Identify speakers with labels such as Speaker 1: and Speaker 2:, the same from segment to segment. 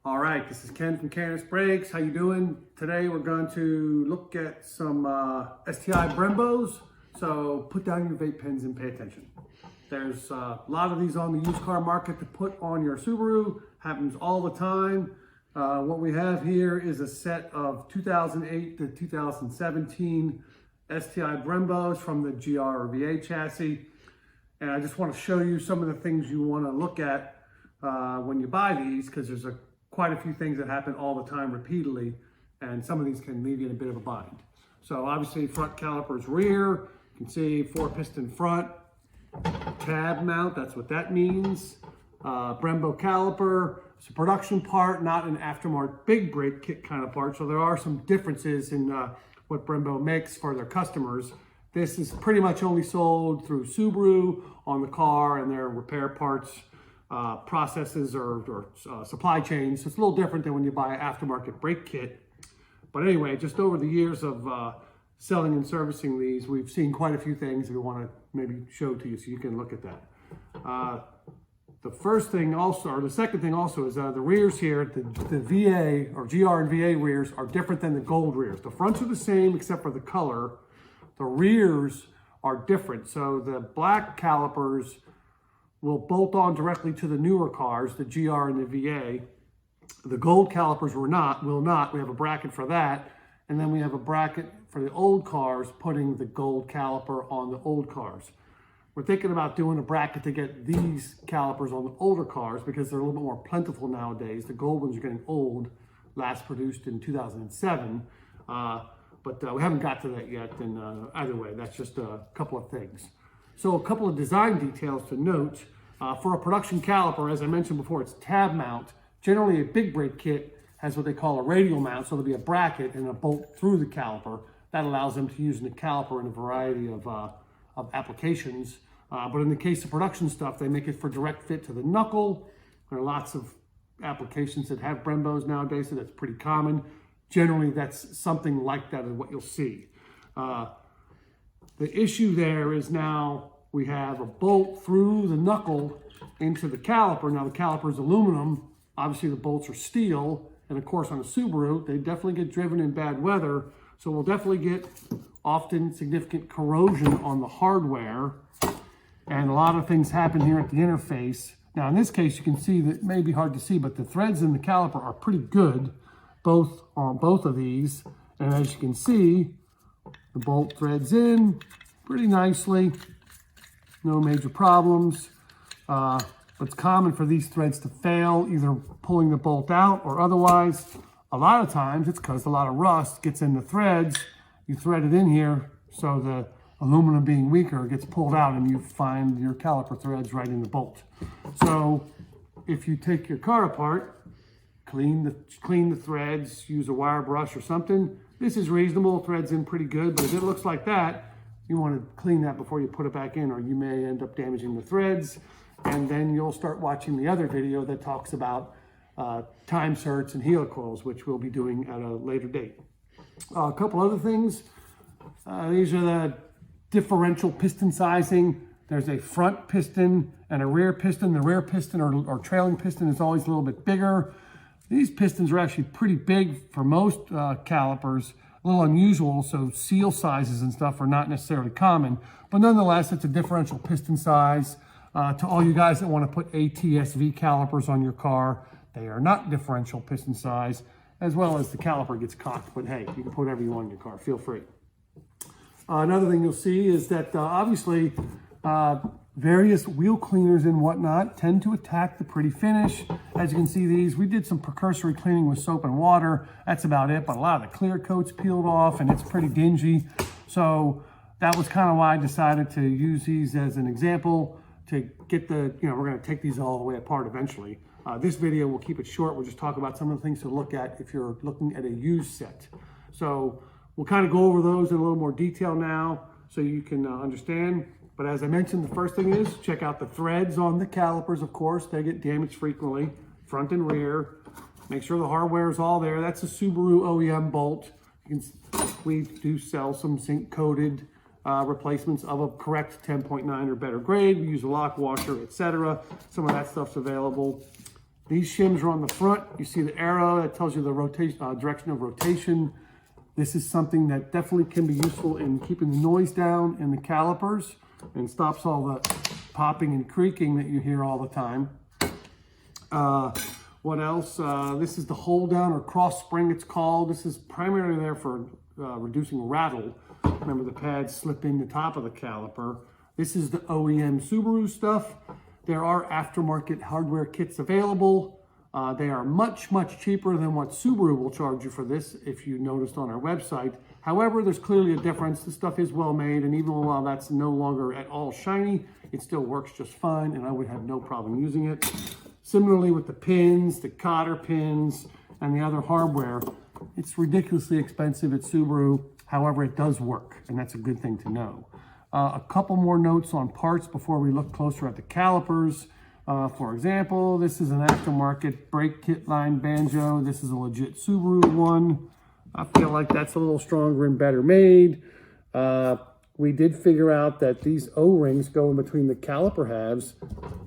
Speaker 1: All right, this is Ken from Candace Brakes. How you doing? Today we're going to look at some STI Brembos. So put down your vape pens and pay attention. There's a lot of these on the used car market to put on your Subaru. Happens all the time. What we have here is a set of 2008 to 2017 STI Brembos from the GR or VA chassis. And I just want to show you some of the things you want to look at when you buy these, because there's quite a few things that happen all the time repeatedly, and some of these can leave you in a bit of a bind. So obviously front calipers rear, you can see 4-piston front, tab mount, that's what that means. Brembo caliper, it's a production part, not an aftermarket big brake kit kind of part, so there are some differences in what Brembo makes for their customers. This is pretty much only sold through Subaru on the car and their repair parts processes or supply chains. So it's a little different than when you buy an aftermarket brake kit. But anyway, just over the years of selling and servicing these, we've seen quite a few things we want to maybe show to you so you can look at that. The first thing also, or the second thing also, is the rears here, the VA or GR and VA rears are different than the gold rears. The fronts are the same except for the color. The rears are different. So the black calipers will bolt on directly to the newer cars, the GR and the VA. The gold calipers will not. We have a bracket for that. And then we have a bracket for the old cars, putting the gold caliper on the old cars. We're thinking about doing a bracket to get these calipers on the older cars because they're a little bit more plentiful nowadays. The gold ones are getting old, last produced in 2007. But we haven't got to that yet. And either way, that's just a couple of things. So a couple of design details to note. For a production caliper, as I mentioned before, it's tab mount. Generally, a big brake kit has what they call a radial mount, so there'll be a bracket and a bolt through the caliper. That allows them to use the caliper in a variety of applications. But in the case of production stuff, they make it for direct fit to the knuckle. There are lots of applications that have Brembos nowadays, so that's pretty common. Generally, that's something like that is what you'll see. The issue there is now we have a bolt through the knuckle into the caliper. Now the caliper is aluminum. Obviously the bolts are steel. And of course on a Subaru, they definitely get driven in bad weather. So we'll definitely get often significant corrosion on the hardware. And a lot of things happen here at the interface. Now in this case, you can see that it may be hard to see, but the threads in the caliper are pretty good, both on both of these. And as you can see, the bolt threads in pretty nicely, no major problems. It's common for these threads to fail, either pulling the bolt out or otherwise. A lot of times it's because a lot of rust gets in the threads. You thread it in here, so the aluminum being weaker gets pulled out and you find your caliper threads right in the bolt. So if you take your car apart, clean the threads, use a wire brush or something. This is reasonable, threads in pretty good, but if it looks like that, you want to clean that before you put it back in, or you may end up damaging the threads. And then you'll start watching the other video that talks about time certs and helicoils, which we'll be doing at a later date. A couple other things. These are the differential piston sizing. There's a front piston and a rear piston. The rear piston or trailing piston is always a little bit bigger. These pistons are actually pretty big for most calipers, a little unusual, so seal sizes and stuff are not necessarily common, but nonetheless, it's a differential piston size. To all you guys that want to put ATSV calipers on your car, they are not differential piston size, as well as the caliper gets cocked, but hey, you can put whatever you want in your car, feel free. Another thing you'll see is that obviously various wheel cleaners and whatnot tend to attack the pretty finish. As you can see, we did some precursory cleaning with soap and water. That's about it, but a lot of the clear coat's peeled off and it's pretty dingy. So that was kind of why I decided to use these as an example to get we're going to take these all the way apart eventually. This video, we'll keep it short. We'll just talk about some of the things to look at if you're looking at a used set. So we'll kind of go over those in a little more detail now so you can understand. But as I mentioned, the first thing is check out the threads on the calipers, of course. They get damaged frequently, front and rear. Make sure the hardware is all there. That's a Subaru OEM bolt. We do sell some zinc-coated replacements of a correct 10.9 or better grade. We use a lock washer, etc. Some of that stuff's available. These shims are on the front. You see the arrow that tells you the rotation, direction of rotation. This is something that definitely can be useful in keeping the noise down in the calipers and stops all the popping and creaking that you hear all the time. What else? This is the hold down or cross spring it's called. This is primarily there for reducing rattle. Remember, the pads slip in the top of the caliper. This is the OEM Subaru stuff. There are aftermarket hardware kits available. They are much, much cheaper than what Subaru will charge you for this, if you noticed on our website. However, there's clearly a difference. The stuff is well made, and even while that's no longer at all shiny, it still works just fine, and I would have no problem using it. Similarly with the pins, the cotter pins, and the other hardware, it's ridiculously expensive at Subaru. However, it does work, and that's a good thing to know. A couple more notes on parts before we look closer at the calipers. For example, this is an aftermarket brake kit line banjo. This is a legit Subaru one. I feel like that's a little stronger and better made. We did figure out that these O-rings go in between the caliper halves.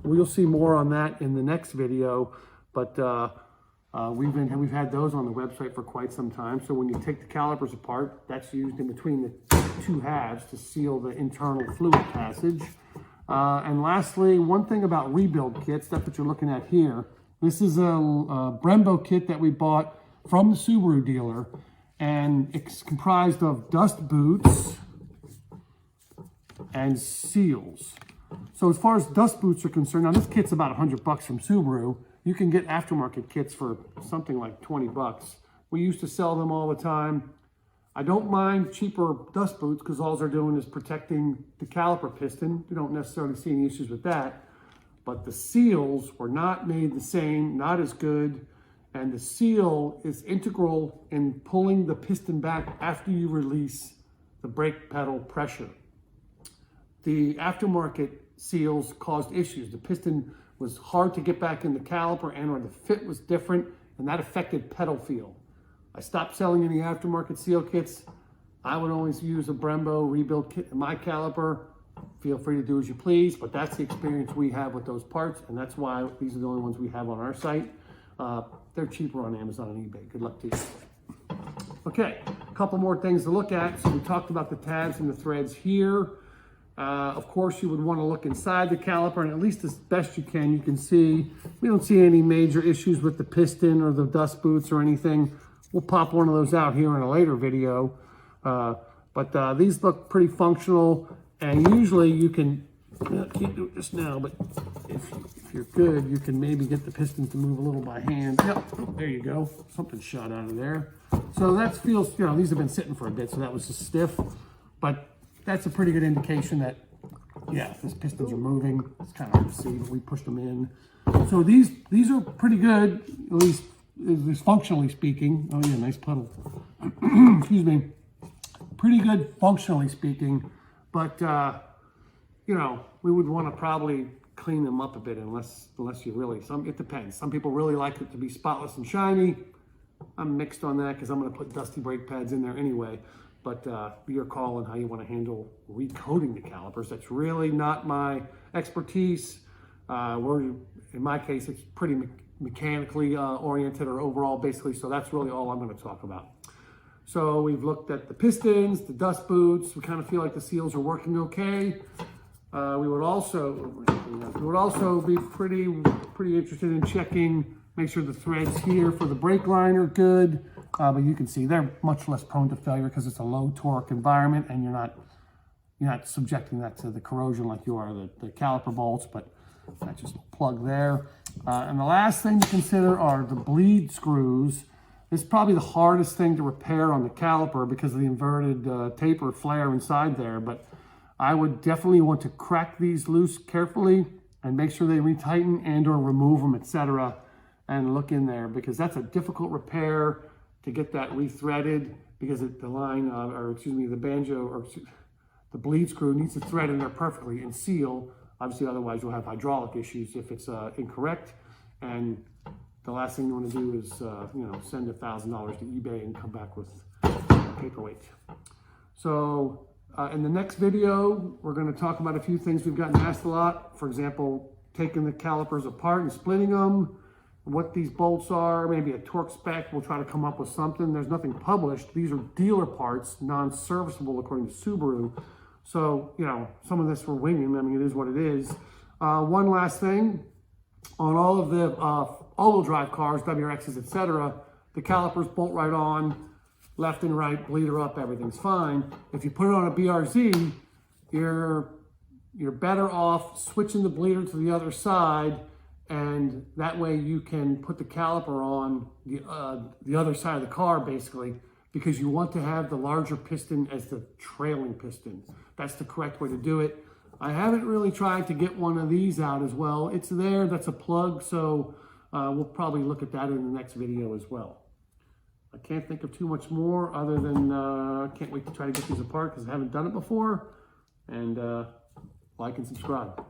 Speaker 1: We'll see more on that in the next video, but we've had those on the website for quite some time. So when you take the calipers apart, that's used in between the two halves to seal the internal fluid passage. And lastly, one thing about rebuild kits, that's what you're looking at here. This is a Brembo kit that we bought from the Subaru dealer, and it's comprised of dust boots and seals. So as far as dust boots are concerned, now this kit's about $100 from Subaru. You can get aftermarket kits for something like 20 bucks. We used to sell them all the time. I don't mind cheaper dust boots because all they're doing is protecting the caliper piston. We don't necessarily see any issues with that. But the seals were not made the same, not as good. And the seal is integral in pulling the piston back after you release the brake pedal pressure. The aftermarket seals caused issues. The piston was hard to get back in the caliper, and or the fit was different, and that affected pedal feel. I stopped selling any aftermarket seal kits. I would always use a Brembo rebuild kit in my caliper. Feel free to do as you please, but that's the experience we have with those parts, and that's why these are the only ones we have on our site. They're cheaper on Amazon and eBay. Good luck to you. Okay, a couple more things to look at. So we talked about the tabs and the threads here. Of course, you would want to look inside the caliper, and at least as best you can see, we don't see any major issues with the piston or the dust boots or anything. We'll pop one of those out here in a later video. But these look pretty functional, and usually you can, can't do it just now, but if you're good, you can maybe get the pistons to move a little by hand. Yep, oh, there you go. Something shot out of there. So that feels, you know, these have been sitting for a bit, so that was just stiff. But that's a pretty good indication that, yeah, these pistons are moving. It's kind of hard to see, but we pushed them in. So these are pretty good, at least functionally speaking. Oh yeah, nice puddle. Excuse me. Pretty good functionally speaking, but you know, we would want to probably clean them up a bit unless you really, it depends. Some people really like it to be spotless and shiny. I'm mixed on that because I'm going to put dusty brake pads in there anyway. But your call on how you want to handle recoating the calipers. That's really not my expertise. In my case, it's pretty mechanically oriented or overall, basically. So that's really all I'm going to talk about. So we've looked at the pistons, the dust boots. We kind of feel like the seals are working okay. We would also be pretty interested in checking, make sure the threads here for the brake line are good. But you can see they're much less prone to failure because it's a low torque environment, and you're not subjecting that to the corrosion like you are the caliper bolts. But that's just a plug there. And the last thing to consider are the bleed screws. This is probably the hardest thing to repair on the caliper because of the inverted taper flare inside there. But I would definitely want to crack these loose carefully and make sure they retighten and or remove them, etc. And look in there, because that's a difficult repair to get that rethreaded, because the banjo or the bleed screw needs to thread in there perfectly and seal. Obviously, otherwise you'll have hydraulic issues if it's incorrect. And the last thing you want to do is send $1,000 to eBay and come back with a paperweight. So in the next video, we're going to talk about a few things we've gotten asked a lot. For example, taking the calipers apart and splitting them. what these bolts are, maybe a torque spec. We'll try to come up with something. There's nothing published. These are dealer parts, non-serviceable according to Subaru. So, you know, some of this we're winging. I mean, it is what it is. One last thing, on all of the all-wheel drive cars, WRXs, etc., the calipers bolt right on, left and right, bleeder up, everything's fine. If you put it on a BRZ, you're better off switching the bleeder to the other side, and that way you can put the caliper on the other side of the car, basically, because you want to have the larger piston as the trailing piston. That's the correct way to do it. I haven't really tried to get one of these out as well. It's there, that's a plug, so we'll probably look at that in the next video as well. I can't think of too much more other than can't wait to try to get these apart because I haven't done it before. And like and subscribe.